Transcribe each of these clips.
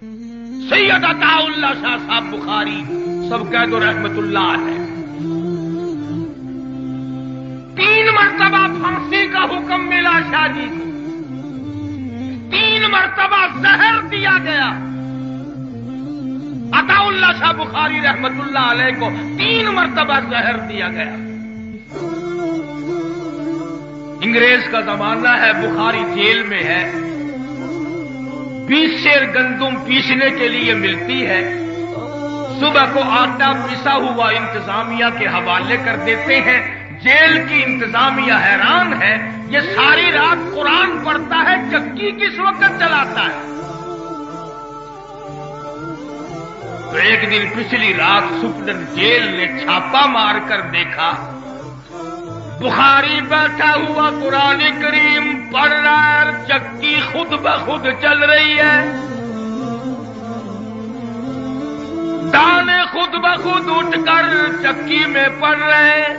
سید عطا اللہ شاہ صاحب بخاری سب کہہ دو رحمت اللہ علیہ، 3 مرتبہ پھانسی کا حکم ملا شاہ جی کو، 3 مرتبہ زہر دیا گیا عطا اللہ شاہ بخاری رحمت اللہ علیہ کو، 3 مرتبہ زہر دیا گیا۔ انگریز کا زمانہ ہے، بخاری جیل میں ہے، 20 سیر گندم پیسنے کے لیے ملتی ہے، صبح کو آٹا پسا ہوا انتظامیہ کے حوالے کر دیتے ہیں۔ جیل کی انتظامیہ حیران ہے، یہ ساری رات قرآن پڑھتا ہے، چکی کس وقت چلاتا ہے؟ تو ایک دن پچھلی رات سپرڈنٹ جیل نے چھاپا مار کر دیکھا، بخاری بیٹھا ہوا قرآن کریم پڑھ رہا ہے، چکی خود بخود چل رہی ہے، دانے خود بخود اٹھ کر چکی میں پڑ رہے ہیں۔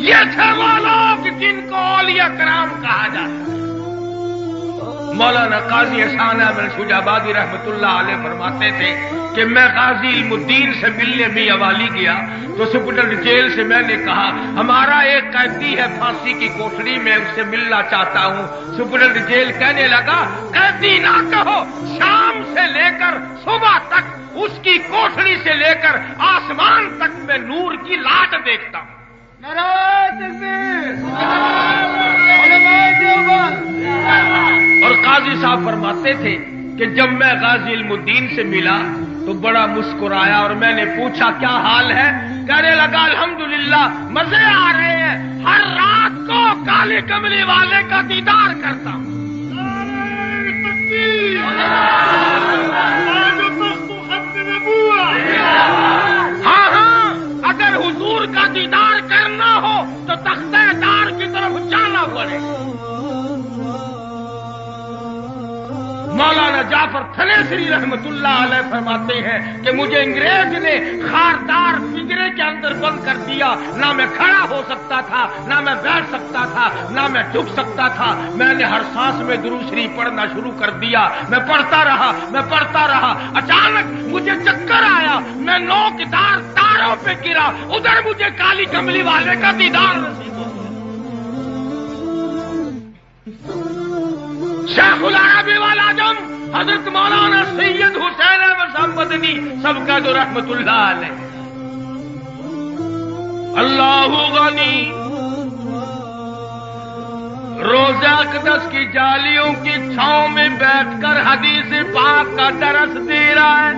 یہ تھے وہ لوگ جن کو اولیاء کرام کہا جاتا ہے۔ مولانا قاضی احسان احمد شجابادی رحمت اللہ علیہ فرماتے تھے کہ میں قاضی علم الدین سے ملنے میاں والی گیا تو سپرڈنٹ جیل سے میں نے کہا ہمارا ایک قیدی ہے پھانسی کی کوٹڑی میں، اس سے ملنا چاہتا ہوں۔ سپرڈنٹ جیل کہنے لگا قیدی نہ کہو، شام سے لے کر صبح تک اس کی کوٹڑی سے لے کر آسمان تک میں نور کی لاٹ دیکھتا ہوں۔ اور قاضی صاحب فرماتے تھے کہ جب میں غازی علم الدین سے ملا تو بڑا مسکرایا اور میں نے پوچھا کیا حال ہے؟ کہنے لگا الحمدللہ مزے آ رہے ہیں، ہر رات کو کالے کملی والے کا دیدار کرتا ہوں۔ ہاں ہاں، اگر حضور کا دیدار کرنا ہو تو تختہ دار کی طرف جانا پڑے۔ مولانا جعفر تھنیسری رحمت اللہ علیہ فرماتے ہیں کہ مجھے انگریز نے خاردار پنجرے کے اندر بند کر دیا، نہ میں کھڑا ہو سکتا تھا، نہ میں بیٹھ سکتا تھا، نہ میں جھک سکتا تھا۔ میں نے ہر سانس میں درود شریف پڑھنا شروع کر دیا، میں پڑھتا رہا، اچانک مجھے چکر آیا، میں نوکدار تاروں پہ گرا، ادھر مجھے کالی کملی والے کا دیدار نصیب ہو گیا۔ شیخ العرب والعجم حضرت مولانا سید حسین احمد صاحب مدنی سب کا جو رحمت اللہ علیہ، اللہ غنی روزہ اقدس کی جالیوں کی چھاؤں میں بیٹھ کر حدیث پاک کا درس دے رہا ہے۔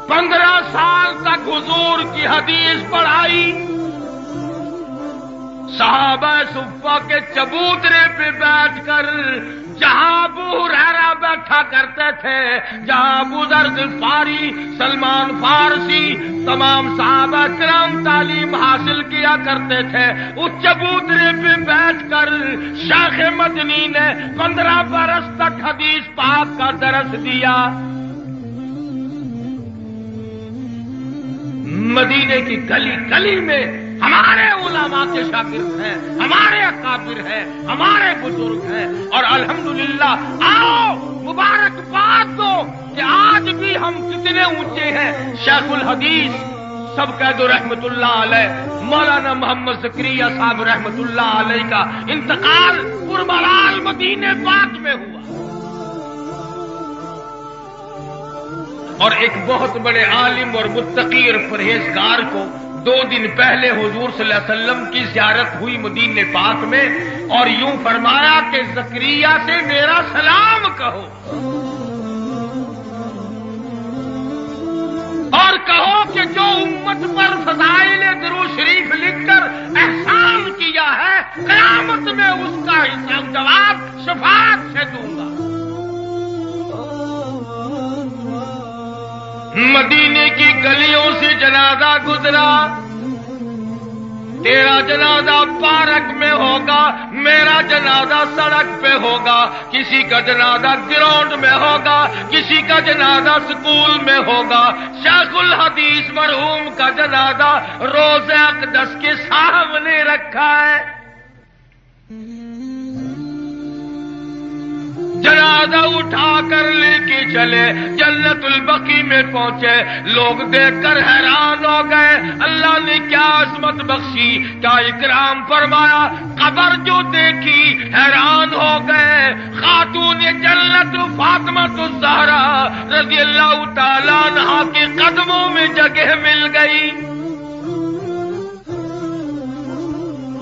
15 سال تک حضور کی حدیث پڑھائی، صحابہ صفہ کے چبوترے پہ بیٹھ کر جہاں ابو ہریرہ بیٹھا کرتے تھے، جہاں ابو ذر غفاری، سلمان فارسی، تمام صحابہ کرام تعلیم حاصل کیا کرتے تھے، اس چبوترے پہ بیٹھ کر شیخ مدنی نے 15 برس تک حدیث پاک کا درس دیا۔ مدینے کی گلی گلی میں ہمارے علماء کے شاگرد ہیں، ہمارے اکابر ہیں، ہمارے بزرگ ہیں، اور الحمدللہ آؤ مبارکباد دو کہ آج بھی ہم کتنے اونچے ہیں۔ شیخ الحدیث سب کہہ دو رحمت اللہ علیہ مولانا محمد زکریا صاحب رحمت اللہ علیہ کا انتقال کربلا مدینے پاک میں ہوا، اور ایک بہت بڑے عالم اور متقی اور پرہیزگار کو 2 دن پہلے حضور صلی اللہ علیہ وسلم کی زیارت ہوئی مدینے پاک میں، اور یوں فرمایا کہ زکریا سے میرا سلام کہو، اور کہو کہ جو امت پر فضائل درود شریف لکھ کر احسان کیا ہے، قیامت میں اس کا حساب جواب شفاعت سے دوں گا۔ مدینے کی گلیوں سے جنازہ گزرا، تیرا جنازہ پارک میں ہوگا، میرا جنازہ سڑک پہ ہوگا، کسی کا جنازہ گراؤنڈ میں ہوگا، کسی کا جنازہ سکول میں ہوگا۔ شیخ الحدیث مرحوم کا جنازہ روضہ اقدس کے سامنے رکھا ہے۔ جنازہ اٹھا کر لے کے چلے، جنت البقیع میں پہنچے، لوگ دیکھ کر حیران ہو گئے، اللہ نے کیا عظمت بخشی، کیا اکرام فرمایا، قبر جو دیکھی حیران ہو گئے۔ خاتون جنت فاطمہ الزہرا رضی اللہ تعالیٰ عنہا کے قدموں میں جگہ مل گئی۔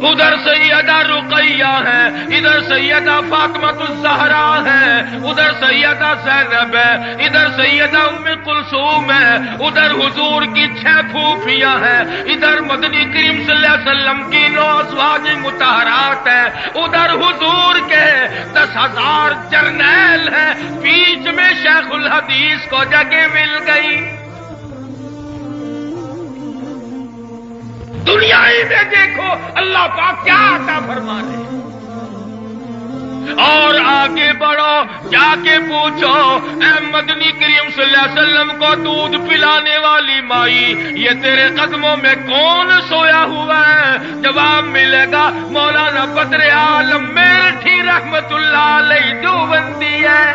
ادھر سیدہ رقیہ ہے، ادھر سیدہ فاطمہ الزہرا ہے، ادھر سیدہ زینب ہے، ادھر سیدہ ام کلثوم ہے، ادھر حضور کی 6 پھوپھیاں ہیں، ادھر مدنی کریم صلی اللہ علیہ وسلم کی 9 ازواج مطہرات ہیں، ادھر حضور کے 10,000 جرنیل ہیں، بیچ میں شیخ الحدیث کو جگہ مل گئی۔ دنیا ہی میں دیکھو اللہ پاک کیا عطا فرما رہے ہیں۔ اور آگے بڑھو، جا کے پوچھو اے مدنی کریم صلی اللہ علیہ وسلم کو دودھ پلانے والی مائی، یہ تیرے قدموں میں کون سویا ہوا ہے؟ جواب ملے گا مولانا بدر عالم میرٹھی رحمت اللہ علیہ دیوبندی ہے۔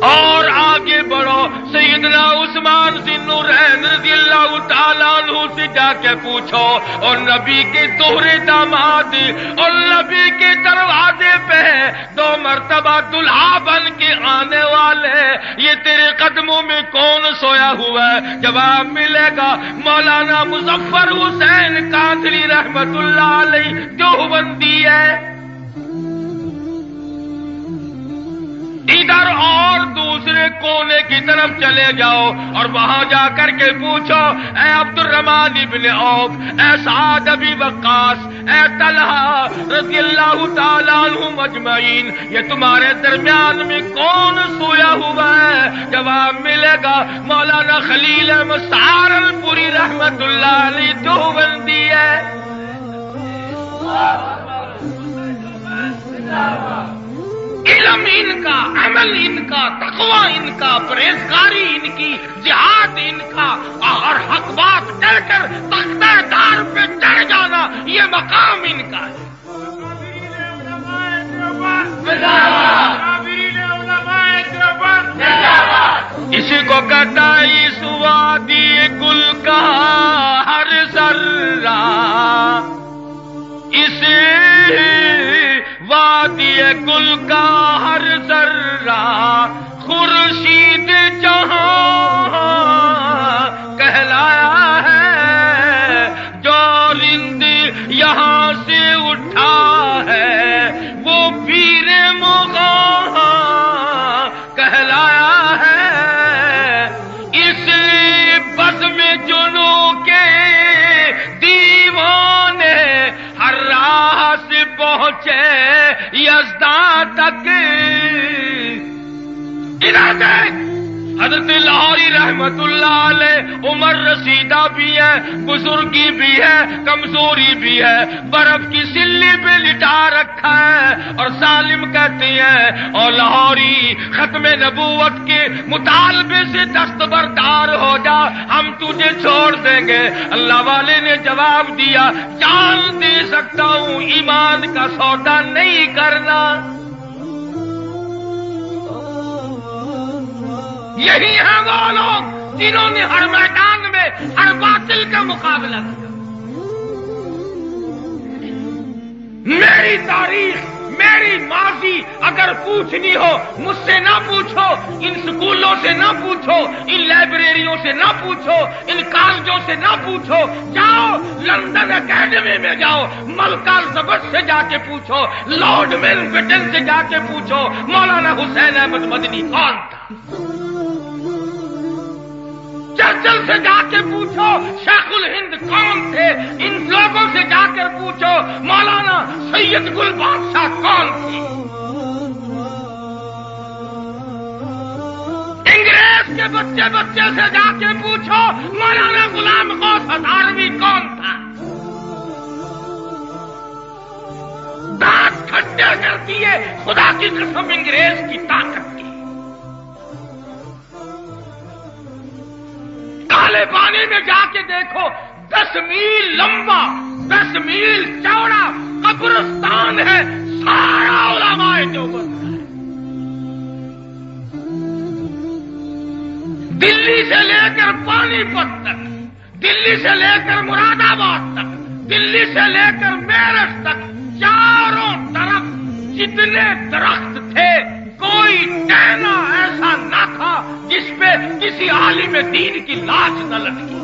اور آگے بڑھو، سیدنا عثمان ذی النورین رضی اللہ تعالیٰ عنہ سے جا کے پوچھو، اور نبی کے دوہرے داماد اور نبی کے دروازے پہ 2 مرتبہ دلہا بن کے آنے والے، یہ تیرے قدموں میں کون سویا ہوا ہے؟ جواب ملے گا مولانا مظفر حسین قادری رحمت اللہ علیہ دیوبندی ہے۔ ادھر اور دوسرے کونے کی طرف چلے جاؤ اور وہاں جا کر کے پوچھو اے عبد الرحمن ابن عوف، اے سعد ابی وقاص، اے طلحہ رضی اللہ تعالیٰ عنہم اجمعین، یہ تمہارے درمیان میں کون سویا ہوا ہے؟ جواب ملے گا مولانا خلیل احمد سہارنپوری رحمت اللہ علیہ دیوبندی ہے۔ علم ان کا، عمل ان کا، تقوی ان کا، پرہیزگاری ان کی، جہاد ان کا، اور حق بات کہہ کر تختہ دار پہ چڑھ جانا، یہ مقام ان کا ہے۔ اسی کو کہتا ہے اس وادی گل کا ہر ذرہ، اس وادی گل کا ہر ذرہ، خورشید جہاں کہلایا ہے، جو رند یہاں سے اٹھا ہے وہ پیر مغاں کہلایا ہے۔ اس بزم جنوں کے دیوانے ہر راہ سے پہنچے یزدان تک۔ حضرت لاہوری رحمت اللہ علیہ عمر رسیدہ بھی ہے، بزرگی بھی ہے، کمزوری بھی ہے، برف کی سلی پہ لٹا رکھا ہے، اور سالم کہتے ہیں اور لاہوری ختم نبوت کے مطالبے سے دستبردار ہو جا، ہم تجھے چھوڑ دیں گے۔ اللہ والے نے جواب دیا جان دے سکتا ہوں، ایمان کا سودا نہیں کرنا۔ یہی ہیں وہ لوگ جنہوں نے ہر میدان میں ہر باطل کا مقابلہ کیا۔ میری تاریخ، میری ماضی اگر پوچھنی ہو مجھ سے نہ پوچھو، ان سکولوں سے نہ پوچھو، ان لائبریریوں سے نہ پوچھو، ان کالجوں سے نہ پوچھو، جاؤ لندن اکیڈمی میں جاؤ، ملکہ الزبر سے جا کے پوچھو، لارڈ ماؤنٹ بیٹن سے جا کے پوچھو مولانا حسین احمد مدنی کون تھا، چرچل سے جا کے پوچھو شیخ الہند کون تھے، ان لوگوں سے جا کر پوچھو مولانا سید گل بادشاہ کون تھی، انگریز کے بچے سے جا کے پوچھو مولانا غلام غوث ہزاروی کون تھا۔ دانت کھٹے کرتی ہے خدا کی قسم انگریز کی طاقت کی۔ کالے پانی میں جا کے دیکھو 10 میل لمبا 10 میل چوڑا قبرستان ہے، سارا دیوبند کا ہے۔ دلی سے لے کر پانی پت تک، دلی سے لے کر مراد آباد تک، دلی سے لے کر میرٹھ تک، چاروں طرف جتنے درخت تھے کوئی ٹہنا ایسا نہ تھا جس پہ کسی عالم دین کی لاش نہ لٹکی۔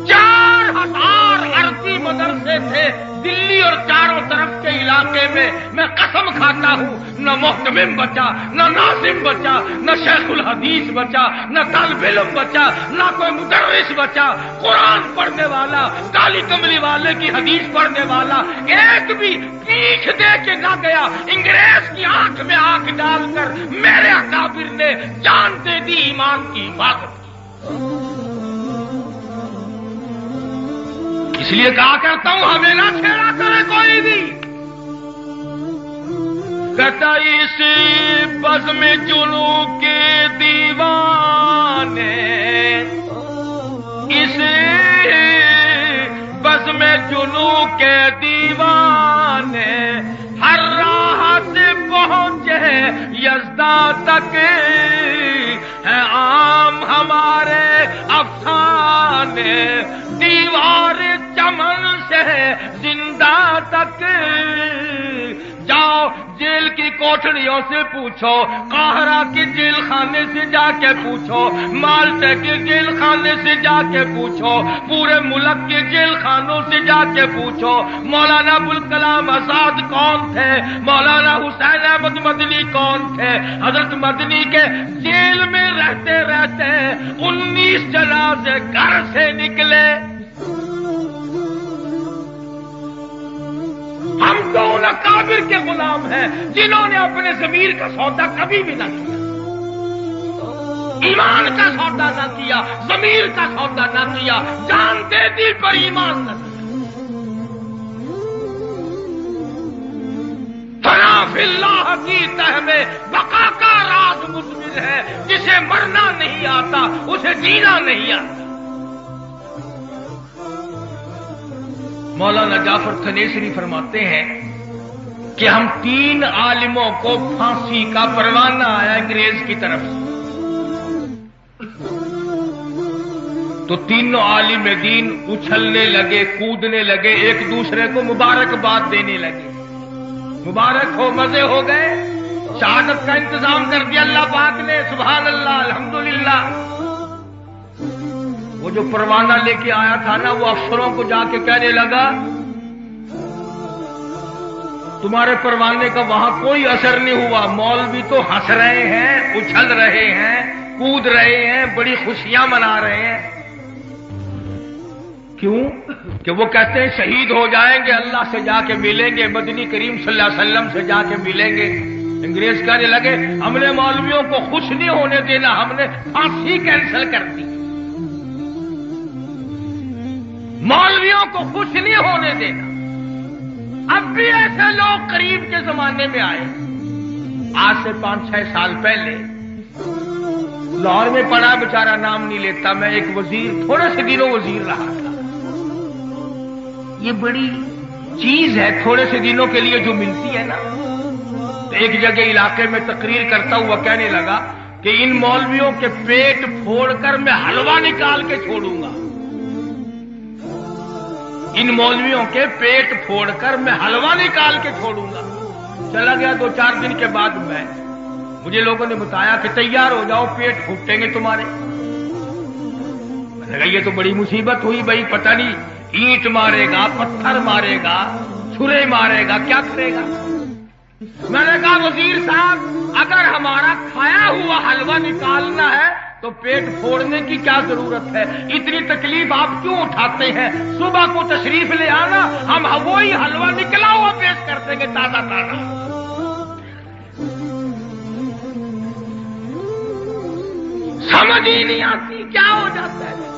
4000 عربی مدرسے تھے دلی اور چاروں طرف کے علاقے میں۔ میں قسم کھاتا ہوں نہ محتمم بچا، نہ ناظم بچا، نہ شیخ الحدیث بچا، نہ طالب علم بچا، نہ کوئی مدرس بچا۔ قرآن پڑھنے والا، کالی کملی والے کی حدیث پڑھنے والا ایک بھی پیٹھ دے کے نہ گیا۔ انگریز کی آنکھ میں آنکھ ڈال کر میرے اکابر نے جان دے دی ایمان کی حفاظت کی۔ اس لیے کہا کرتا ہوں ہمیں نہ چھیڑا کرے کوئی بھی۔ کہتا اس بزم جنوں کے دیوانے، اس بزم جنوں کے دیوانے ہر راہ سے پہنچے یزداں تک، ہے عام ہمارے افسانے دیوار چمن سے زندہ تک۔ جاؤ جیل کی کوٹڑیوں سے پوچھو، قاہرہ کی جیل خانے سے جا کے پوچھو، مالٹے کے جیل خانے سے جا کے پوچھو، پورے ملک کے جیل خانوں سے جا کے پوچھو مولانا ابوالکلام آزاد کون تھے، مولانا حسین احمد مدنی کون تھے۔ حضرت مدنی کے جیل میں رہتے رہتے 19 جنازے گھر سے نکلے۔ ہم تو ان اکابر کے غلام ہیں جنہوں نے اپنے ضمیر کا سودا کبھی بھی نہ کیا، ایمان کا سودا نہ کیا، ضمیر کا سودا نہ کیا، جان دے دی پر ایمان نہ کیا۔ فنا فی اللہ کی تہ میں بقا کا راز مضمر ہے، جسے مرنا نہیں آتا اسے جینا نہیں آتا۔ مولانا جعفر تھنیسری فرماتے ہیں کہ ہم 3 عالموں کو پھانسی کا پروانہ آیا انگریز کی طرف سے، تو تینوں عالم دین اچھلنے لگے، کودنے لگے، ایک دوسرے کو مبارکباد دینے لگے۔ مبارک ہو، مزے ہو گئے، شہادت کا انتظام کر دیا اللہ پاک نے، سبحان اللہ الحمدللہ۔ وہ جو پروانہ لے کے آیا تھا نا، وہ افسروں کو جا کے کہنے لگا تمہارے پروانے کا وہاں کوئی اثر نہیں ہوا، مولوی تو ہنس رہے ہیں، اچھل رہے ہیں، کود رہے ہیں، بڑی خوشیاں منا رہے ہیں۔ کیوں؟ کہ وہ کہتے ہیں شہید ہو جائیں گے، اللہ سے جا کے ملیں گے، مدنی کریم صلی اللہ علیہ وسلم سے جا کے ملیں گے۔ انگریز کہنے لگے ہم نے مولویوں کو خوش نہیں ہونے دینا، ہم نے پھانسی کینسل کر دی، مولویوں کو خوش نہیں ہونے دینا۔ اب بھی ایسے لوگ قریب کے زمانے میں آئے، آج سے 5-6 سال پہلے لاہور میں پڑا، بیچارہ نام نہیں لیتا، میں ایک وزیر تھوڑے سے دنوں وزیر رہا تھا۔ یہ بڑی چیز ہے تھوڑے سے دنوں کے لیے جو ملتی ہے نا۔ تو ایک جگہ علاقے میں تقریر کرتا ہوا کہنے لگا کہ ان مولویوں کے پیٹ پھوڑ کر میں حلوہ نکال کے چھوڑوں گا، ان مولویوں کے پیٹ پھوڑ کر میں حلوہ نکال کے چھوڑوں گا۔ چلا گیا 2-4 دن کے بعد مجھے لوگوں نے بتایا کہ تیار ہو جاؤ، پیٹ پھوٹیں گے تمہارے۔ میں نے کہا یہ تو بڑی مصیبت ہوئی بھائی، پتہ نہیں اینٹ مارے گا، پتھر مارے گا، چھرے مارے گا، کیا کرے گا۔ میں نے کہا وزیر صاحب اگر ہمارا کھایا ہوا حلوہ نکالنا ہے تو پیٹ پھوڑنے کی کیا ضرورت ہے، اتنی تکلیف آپ کیوں اٹھاتے ہیں؟ صبح کو تشریف لے آنا، ہم وہی حلوہ نکلا ہوا پیش کر دیں گے، تازہ تازہ۔ سمجھ ہی نہیں آتی کیا ہو جاتا ہے۔